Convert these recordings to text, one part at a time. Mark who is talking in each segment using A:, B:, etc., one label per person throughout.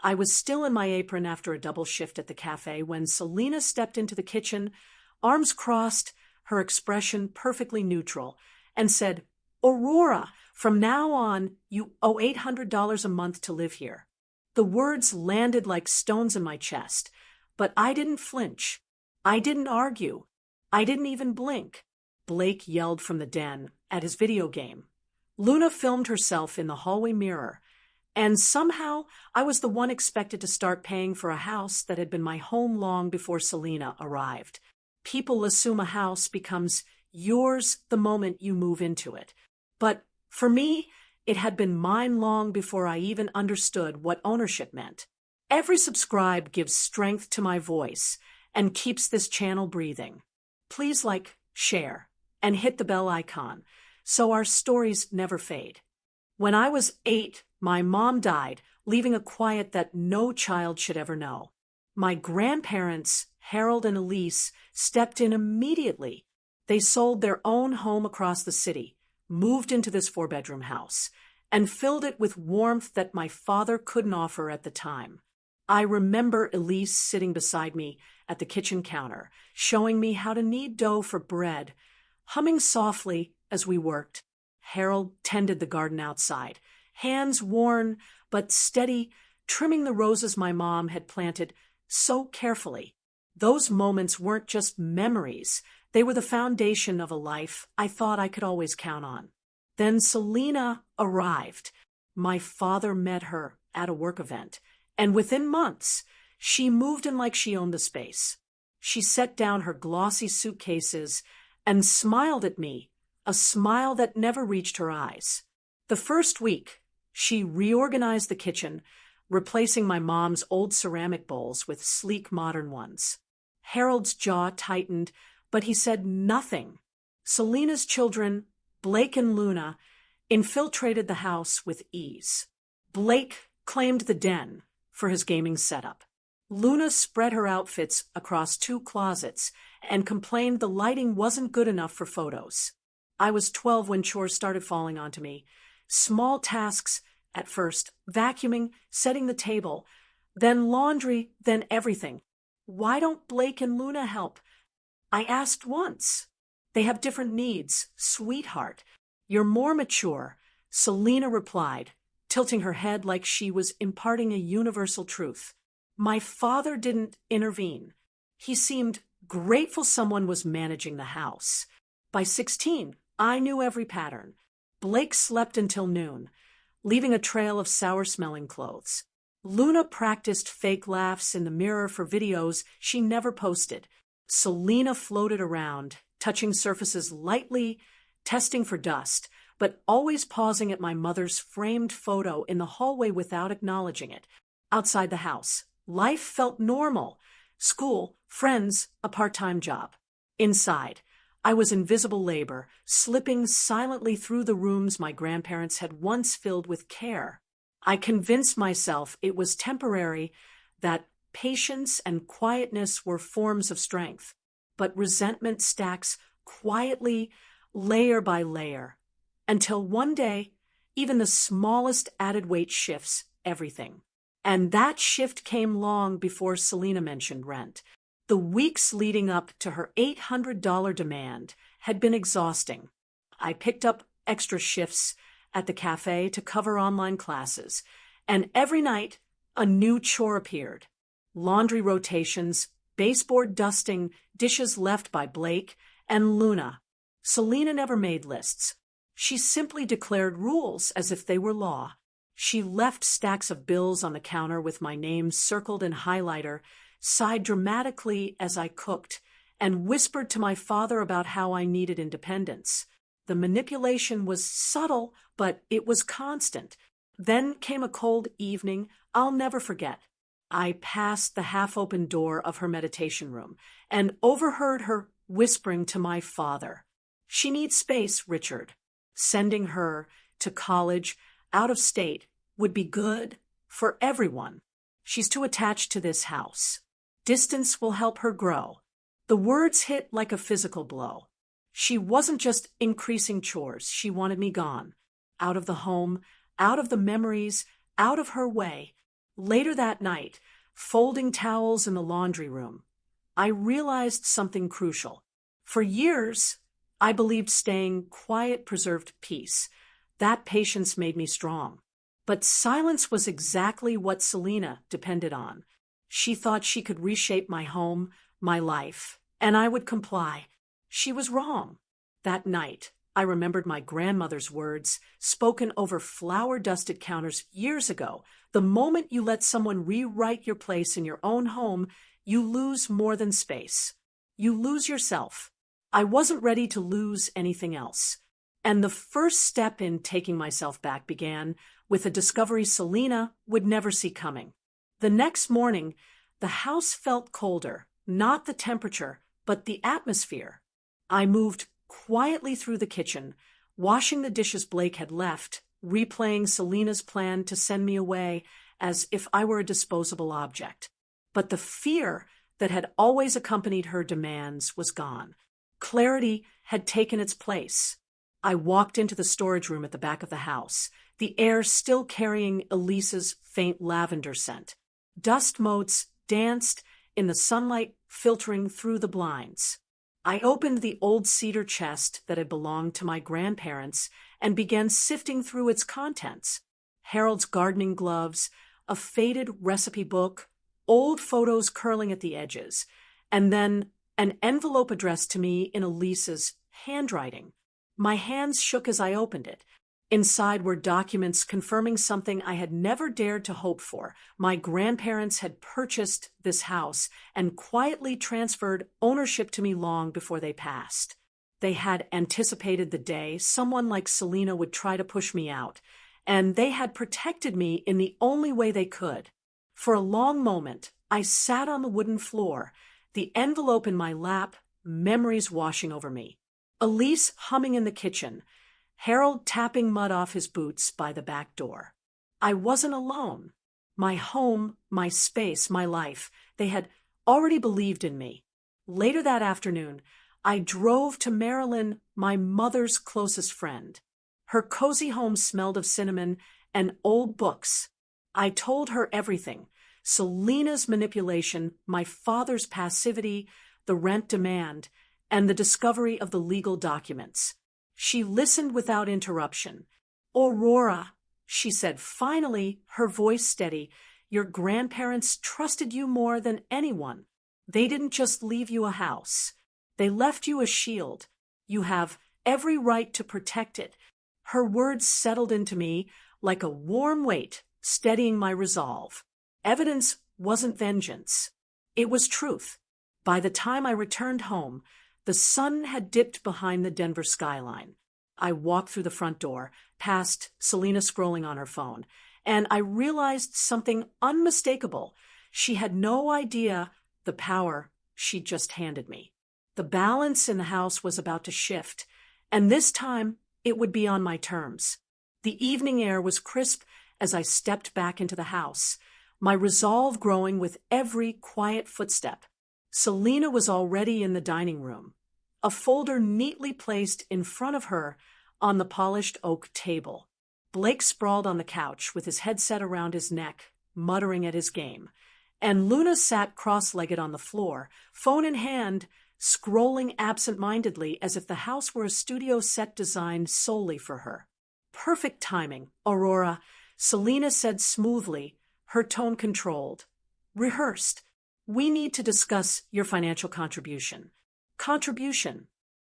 A: I was still in my apron after a double shift at the cafe when Selena stepped into the kitchen, arms crossed, her expression perfectly neutral, and said, "Aurora, from now on, you owe $800 a month to live here." The words landed like stones in my chest, but I didn't flinch. I didn't argue. I didn't even blink. Blake yelled from the den at his video game. Luna filmed herself in the hallway mirror, and somehow I was the one expected to start paying for a house that had been my home long before Selena arrived. People assume a house becomes yours the moment you move into it. But for me, it had been mine long before I even understood what ownership meant. Every subscribe gives strength to my voice and keeps this channel breathing. Please like, share, and hit the bell icon so our stories never fade. When I was 8, my mom died, leaving a quiet that no child should ever know. My grandparents, Harold and Elise, stepped in immediately. They sold their own home across the city, moved into this 4-bedroom house, and filled it with warmth that my father couldn't offer at the time. I remember Elise sitting beside me at the kitchen counter, showing me how to knead dough for bread, humming softly as we worked. Harold tended the garden outside, hands worn but steady, trimming the roses my mom had planted so carefully. Those moments weren't just memories. They were the foundation of a life I thought I could always count on. Then Selena arrived. My father met her at a work event, and within months, she moved in like she owned the space. She set down her glossy suitcases and smiled at me, a smile that never reached her eyes. The first week, she reorganized the kitchen, replacing my mom's old ceramic bowls with sleek modern ones. Harold's jaw tightened, but he said nothing. Selena's children, Blake and Luna, infiltrated the house with ease. Blake claimed the den for his gaming setup. Luna spread her outfits across 2 closets and complained the lighting wasn't good enough for photos. I was 12 when chores started falling onto me. Small tasks at first, vacuuming, setting the table, then laundry, then everything. Why don't Blake and Luna help? I asked once. They have different needs, sweetheart. You're more mature, Selena replied, tilting her head like she was imparting a universal truth. My father didn't intervene. He seemed grateful someone was managing the house. By 16, I knew every pattern. Blake slept until noon, leaving a trail of sour-smelling clothes. Luna practiced fake laughs in the mirror for videos she never posted. Selena floated around, touching surfaces lightly, testing for dust, but always pausing at my mother's framed photo in the hallway without acknowledging it. Outside the house, life felt normal. School, friends, a part-time job. Inside, I was invisible labor, slipping silently through the rooms my grandparents had once filled with care. I convinced myself it was temporary, that patience and quietness were forms of strength. But resentment stacks quietly, layer by layer, until one day, even the smallest added weight shifts everything. And that shift came long before Selena mentioned rent. The weeks leading up to her $800 demand had been exhausting. I picked up extra shifts at the cafe to cover online classes, and every night a new chore appeared. Laundry rotations, baseboard dusting, dishes left by Blake and Luna. Selena never made lists. She simply declared rules as if they were law. She left stacks of bills on the counter with my name circled in highlighter, sighed dramatically as I cooked, and whispered to my father about how I needed independence. The manipulation was subtle, but it was constant. Then came a cold evening I'll never forget. I passed the half-open door of her meditation room and overheard her whispering to my father, "She needs space, Richard. Sending her to college out of state would be good for everyone. She's too attached to this house. Distance will help her grow." The words hit like a physical blow. She wasn't just increasing chores. She wanted me gone. Out of the home, out of the memories, out of her way. Later that night, folding towels in the laundry room, I realized something crucial. For years, I believed staying quiet preserved peace. That patience made me strong. But silence was exactly what Selena depended on. She thought she could reshape my home, my life, and I would comply. She was wrong. That night, I remembered my grandmother's words, spoken over flour-dusted counters years ago. The moment you let someone rewrite your place in your own home, you lose more than space. You lose yourself. I wasn't ready to lose anything else. And the first step in taking myself back began with a discovery Selena would never see coming. The next morning, the house felt colder, not the temperature, but the atmosphere. I moved quietly through the kitchen, washing the dishes Blake had left, replaying Selena's plan to send me away as if I were a disposable object. But the fear that had always accompanied her demands was gone. Clarity had taken its place. I walked into the storage room at the back of the house, the air still carrying Elise's faint lavender scent. Dust motes danced in the sunlight filtering through the blinds. I opened the old cedar chest that had belonged to my grandparents and began sifting through its contents. Harold's gardening gloves, a faded recipe book, old photos curling at the edges, and then an envelope addressed to me in Elise's handwriting. My hands shook as I opened it. Inside were documents confirming something I had never dared to hope for. My grandparents had purchased this house and quietly transferred ownership to me long before they passed. They had anticipated the day someone like Selena would try to push me out, and they had protected me in the only way they could. For a long moment, I sat on the wooden floor, the envelope in my lap, memories washing over me. Elise humming in the kitchen, Harold tapping mud off his boots by the back door. I wasn't alone. My home, my space, my life, they had already believed in me. Later that afternoon, I drove to Marilyn, my mother's closest friend. Her cozy home smelled of cinnamon and old books. I told her everything: Selena's manipulation, my father's passivity, the rent demand, and the discovery of the legal documents. She listened without interruption. "Aurora," she said finally, her voice steady, "your grandparents trusted you more than anyone. They didn't just leave you a house. They left you a shield. You have every right to protect it." Her words settled into me like a warm weight, steadying my resolve. Evidence wasn't vengeance. It was truth. By the time I returned home, the sun had dipped behind the Denver skyline. I walked through the front door, past Selena scrolling on her phone, and I realized something unmistakable. She had no idea the power she'd just handed me. The balance in the house was about to shift, and this time it would be on my terms. The evening air was crisp as I stepped back into the house, my resolve growing with every quiet footstep. Selena was already in the dining room, a folder neatly placed in front of her on the polished oak table. Blake sprawled on the couch with his headset around his neck, muttering at his game, and Luna sat cross-legged on the floor, phone in hand, scrolling absent-mindedly as if the house were a studio set designed solely for her. "Perfect timing, Aurora," Selena said smoothly, her tone controlled. "Rehearsed. We need to discuss your financial contribution." Contribution.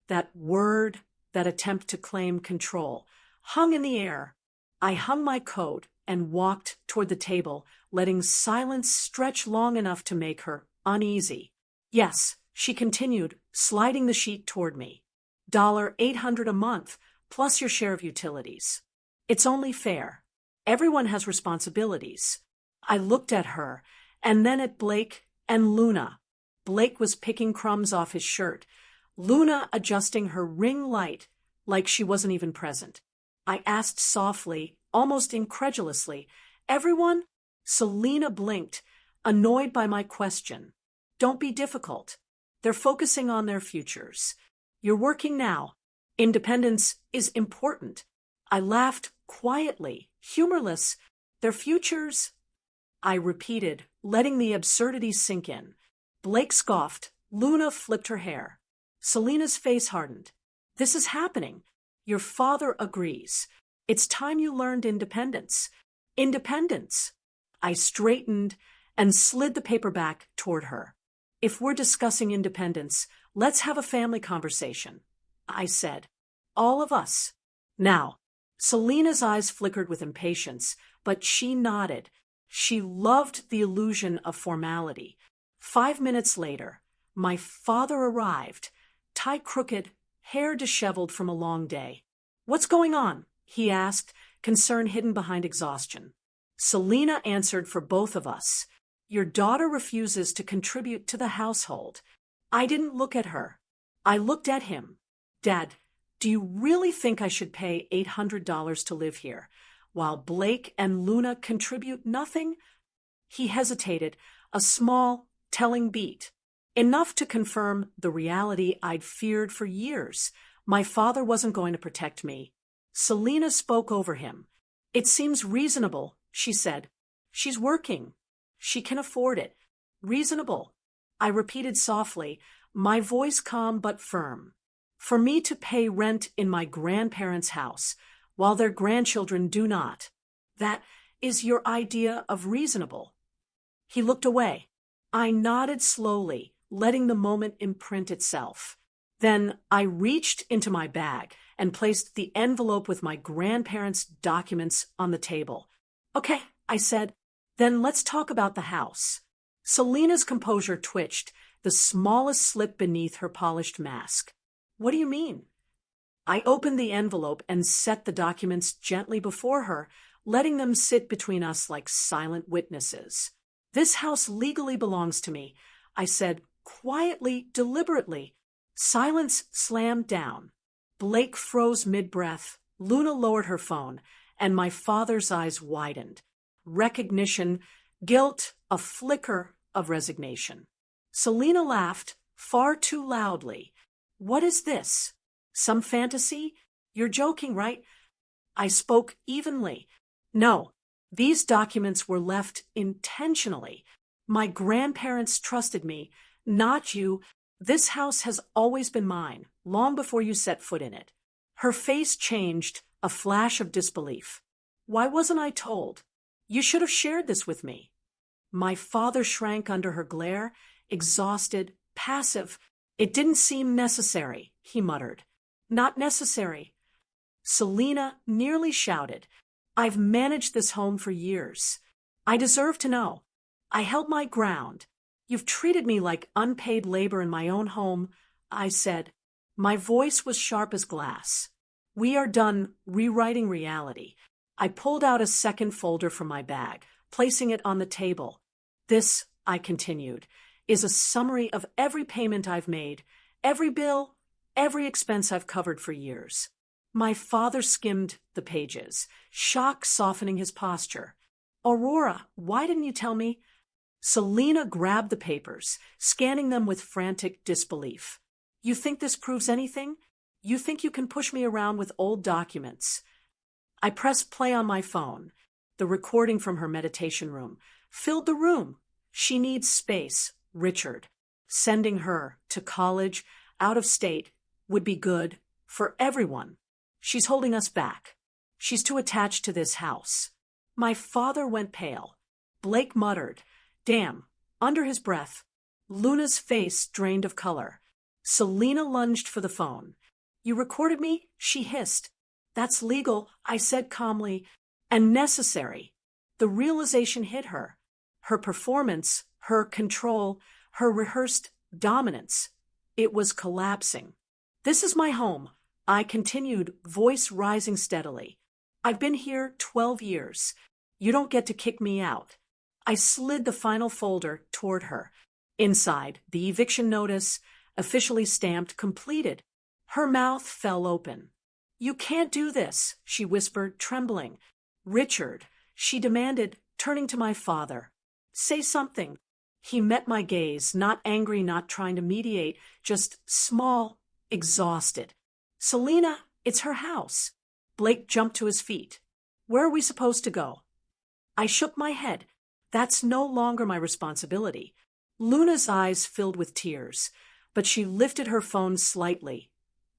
A: That word, that attempt to claim control, hung in the air. I hung my coat and walked toward the table, letting silence stretch long enough to make her uneasy. "Yes," she continued, sliding the sheet toward me. $800 a month, plus your share of utilities. It's only fair. Everyone has responsibilities." I looked at her, and then at Blake and Luna. Blake was picking crumbs off his shirt, Luna adjusting her ring light like she wasn't even present. I asked softly, almost incredulously, "Everyone?" Selena blinked, annoyed by my question. "Don't be difficult. They're focusing on their futures. You're working now. Independence is important." I laughed quietly, humorless. "Their futures?" I repeated, letting the absurdity sink in. Blake scoffed. Luna flipped her hair. Selena's face hardened. This is happening. Your father agrees. It's time you learned independence. Independence. I straightened and slid the paper back toward her. If we're discussing independence, let's have a family conversation, I said. All of us. Now. Selena's eyes flickered with impatience, but she nodded. She loved the illusion of formality. 5 minutes later, my father arrived, tie crooked, hair disheveled from a long day. What's going on? He asked, concern hidden behind exhaustion. Selena answered for both of us. Your daughter refuses to contribute to the household. I didn't look at her. I looked at him. Dad, do you really think I should pay $800 to live here, while Blake and Luna contribute nothing? He hesitated, a small, telling beat. Enough to confirm the reality I'd feared for years. My father wasn't going to protect me. Selena spoke over him. It seems reasonable, she said. She's working. She can afford it. Reasonable. I repeated softly, my voice calm but firm. For me to pay rent in my grandparents' house, while their grandchildren do not. That is your idea of reasonable. He looked away. I nodded slowly, letting the moment imprint itself. Then I reached into my bag and placed the envelope with my grandparents' documents on the table. Okay, I said, then let's talk about the house. Selena's composure twitched, the smallest slip beneath her polished mask. What do you mean? I opened the envelope and set the documents gently before her, letting them sit between us like silent witnesses. This house legally belongs to me, I said, quietly, deliberately. Silence slammed down. Blake froze mid-breath, Luna lowered her phone, and my father's eyes widened. Recognition, guilt, a flicker of resignation. Selena laughed, far too loudly. What is this? Some fantasy? You're joking, right? I spoke evenly. No, these documents were left intentionally. My grandparents trusted me, not you. This house has always been mine, long before you set foot in it. Her face changed, a flash of disbelief. Why wasn't I told? You should have shared this with me. My father shrank under her glare, exhausted, passive. It didn't seem necessary, he muttered. Not necessary. Selena nearly shouted. I've managed this home for years. I deserve to know. I held my ground. You've treated me like unpaid labor in my own home, I said. My voice was sharp as glass. We are done rewriting reality. I pulled out a second folder from my bag, placing it on the table. This, I continued, is a summary of every payment I've made, every bill, every expense I've covered for years. My father skimmed the pages, shock softening his posture. Aurora, why didn't you tell me? Selena grabbed the papers, scanning them with frantic disbelief. You think this proves anything? You think you can push me around with old documents? I pressed play on my phone. The recording from her meditation room filled the room. She needs space, Richard. Sending her to college, out of state, would be good for everyone. She's holding us back. She's too attached to this house. My father went pale. Blake muttered, damn, under his breath. Luna's face drained of color. Selena lunged for the phone. You recorded me? She hissed. That's legal, I said calmly, and necessary. The realization hit her. Her performance, her control, her rehearsed dominance. It was collapsing. This is my home, I continued, voice rising steadily. I've been here 12 years. You don't get to kick me out. I slid the final folder toward her. Inside, the eviction notice, officially stamped, completed. Her mouth fell open. You can't do this, she whispered, trembling. Richard, she demanded, turning to my father. Say something. He met my gaze, not angry, not trying to mediate, just small, exhausted. Selena, it's her house. Blake jumped to his feet. Where are we supposed to go? I shook my head. That's no longer my responsibility. Luna's eyes filled with tears, but she lifted her phone slightly,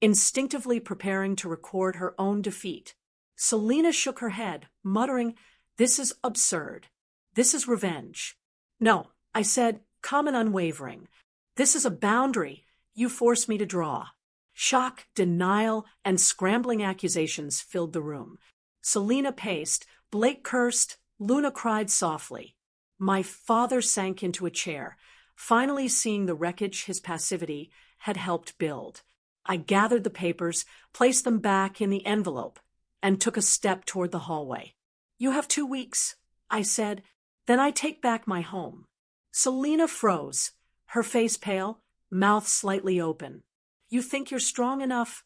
A: instinctively preparing to record her own defeat. Selena shook her head, muttering, "This is absurd. This is revenge." "No," I said, calm and unwavering. "This is a boundary you forced me to draw." Shock, denial, and scrambling accusations filled the room. Selena paced, Blake cursed, Luna cried softly. My father sank into a chair, finally seeing the wreckage his passivity had helped build. I gathered the papers, placed them back in the envelope, and took a step toward the hallway. "You have 2 weeks," I said. "Then I take back my home." Selena froze, her face pale, mouth slightly open. "You think you're strong enough?"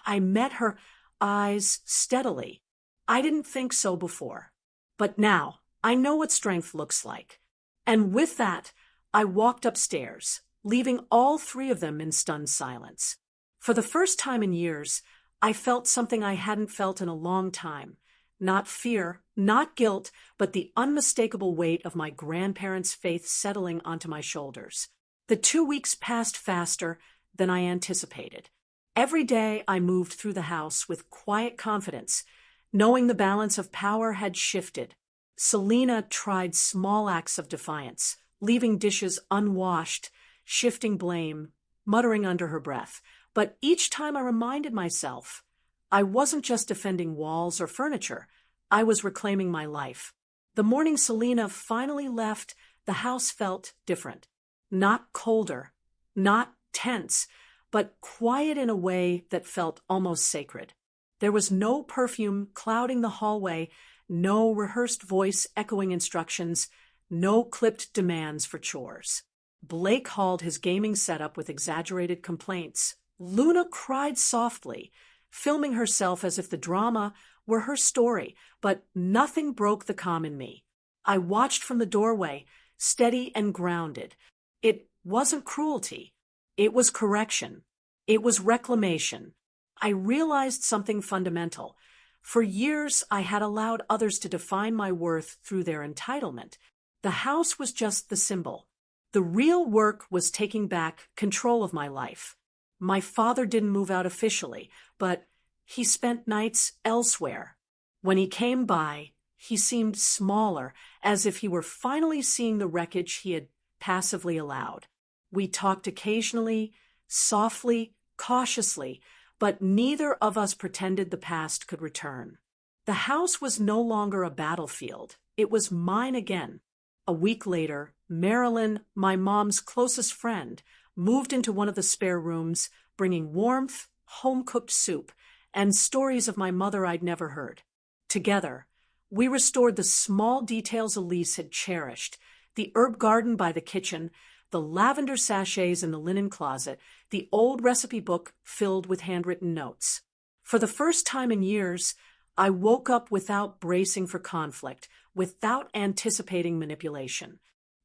A: I met her eyes steadily. I didn't think so before. But now, I know what strength looks like. And with that, I walked upstairs, leaving all 3 of them in stunned silence. For the first time in years, I felt something I hadn't felt in a long time. Not fear, not guilt, but the unmistakable weight of my grandparents' faith settling onto my shoulders. The 2 weeks passed faster than I anticipated. Every day I moved through the house with quiet confidence, knowing the balance of power had shifted. Selena tried small acts of defiance, leaving dishes unwashed, shifting blame, muttering under her breath. But each time I reminded myself, I wasn't just defending walls or furniture, I was reclaiming my life. The morning Selena finally left, the house felt different. Not colder, not tense, but quiet in a way that felt almost sacred. There was no perfume clouding the hallway, no rehearsed voice echoing instructions, no clipped demands for chores. Blake hauled his gaming setup with exaggerated complaints. Luna cried softly, filming herself as if the drama were her story, but nothing broke the calm in me. I watched from the doorway, steady and grounded. It wasn't cruelty. It was correction. It was reclamation. I realized something fundamental. For years, I had allowed others to define my worth through their entitlement. The house was just the symbol. The real work was taking back control of my life. My father didn't move out officially, but he spent nights elsewhere. When he came by, he seemed smaller, as if he were finally seeing the wreckage he had passively allowed. We talked occasionally, softly, cautiously, but neither of us pretended the past could return. The house was no longer a battlefield. It was mine again. A week later, Marilyn, my mom's closest friend, moved into one of the spare rooms, bringing warmth, home-cooked soup, and stories of my mother I'd never heard. Together, we restored the small details Elise had cherished, the herb garden by the kitchen, the lavender sachets in the linen closet, the old recipe book filled with handwritten notes. For the first time in years, I woke up without bracing for conflict, without anticipating manipulation.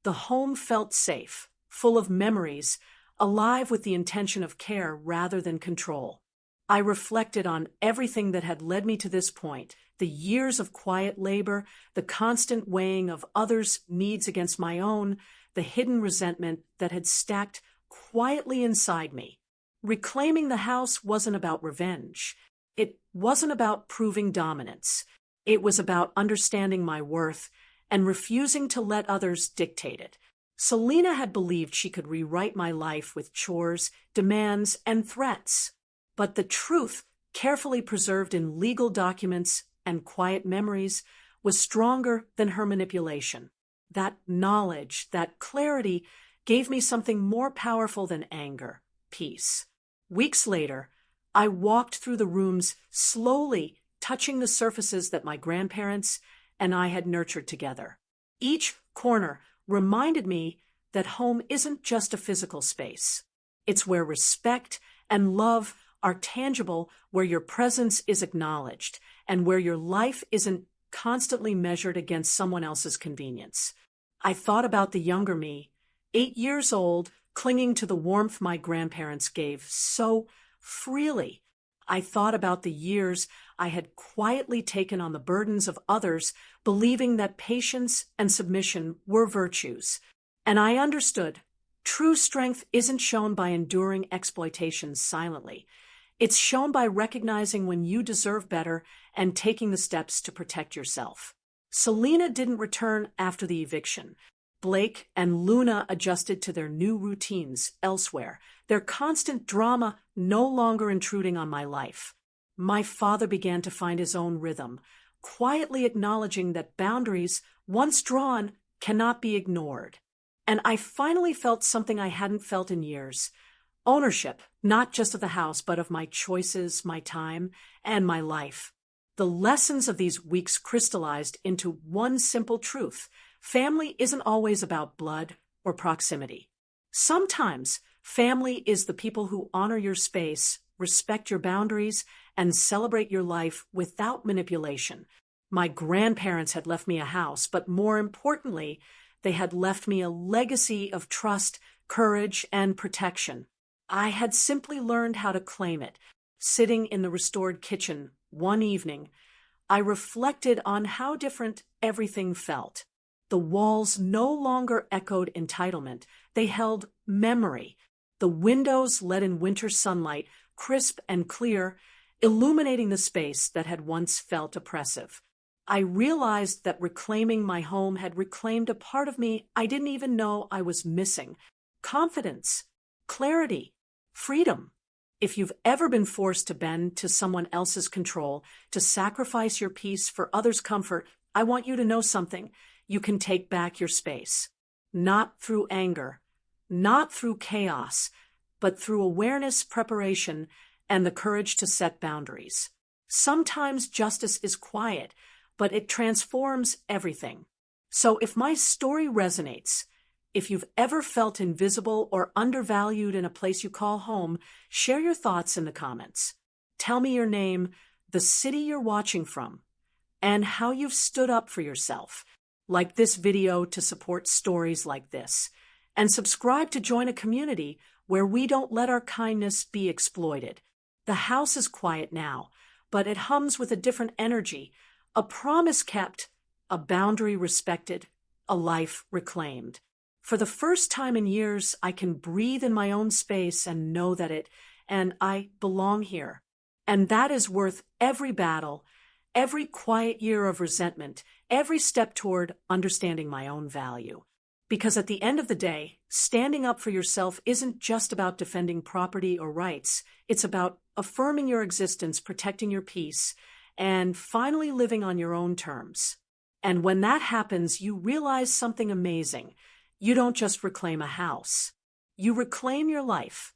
A: The home felt safe, full of memories, alive with the intention of care rather than control. I reflected on everything that had led me to this point, the years of quiet labor, the constant weighing of others' needs against my own, the hidden resentment that had stacked quietly inside me. Reclaiming the house wasn't about revenge. It wasn't about proving dominance. It was about understanding my worth and refusing to let others dictate it. Selena had believed she could rewrite my life with chores, demands, and threats. But the truth, carefully preserved in legal documents and quiet memories, was stronger than her manipulation. That knowledge, that clarity, gave me something more powerful than anger, peace. Weeks later, I walked through the rooms, slowly touching the surfaces that my grandparents and I had nurtured together. Each corner reminded me that home isn't just a physical space. It's where respect and love are tangible, where your presence is acknowledged, and where your life isn't constantly measured against someone else's convenience. I thought about the younger me, 8 years old, clinging to the warmth my grandparents gave so freely. I thought about the years I had quietly taken on the burdens of others, believing that patience and submission were virtues. And I understood true strength isn't shown by enduring exploitation silently. It's shown by recognizing when you deserve better and taking the steps to protect yourself. Selena didn't return after the eviction. Blake and Luna adjusted to their new routines elsewhere, their constant drama no longer intruding on my life. My father began to find his own rhythm, quietly acknowledging that boundaries, once drawn, cannot be ignored. And I finally felt something I hadn't felt in years. Ownership, not just of the house, but of my choices, my time, and my life. The lessons of these weeks crystallized into one simple truth. Family isn't always about blood or proximity. Sometimes family is the people who honor your space, respect your boundaries, and celebrate your life without manipulation. My grandparents had left me a house, but more importantly, they had left me a legacy of trust, courage, and protection. I had simply learned how to claim it. Sitting in the restored kitchen one evening, I reflected on how different everything felt. The walls no longer echoed entitlement. They held memory. The windows let in winter sunlight, crisp and clear, illuminating the space that had once felt oppressive. I realized that reclaiming my home had reclaimed a part of me I didn't even know I was missing. Confidence, clarity, freedom. If you've ever been forced to bend to someone else's control, to sacrifice your peace for others' comfort, I want you to know something. You can take back your space. Not through anger, not through chaos, but through awareness, preparation, and the courage to set boundaries. Sometimes justice is quiet, but it transforms everything. So if my story resonates, if you've ever felt invisible or undervalued in a place you call home, share your thoughts in the comments. Tell me your name, the city you're watching from, and how you've stood up for yourself. Like this video to support stories like this, and subscribe to join a community where we don't let our kindness be exploited. The house is quiet now, but it hums with a different energy, a promise kept, a boundary respected, a life reclaimed. For the first time in years, I can breathe in my own space and know that I belong here. And that is worth every battle, every quiet year of resentment, every step toward understanding my own value. Because at the end of the day, standing up for yourself isn't just about defending property or rights. It's about affirming your existence, protecting your peace, and finally living on your own terms. And when that happens, you realize something amazing. You don't just reclaim a house. You reclaim your life.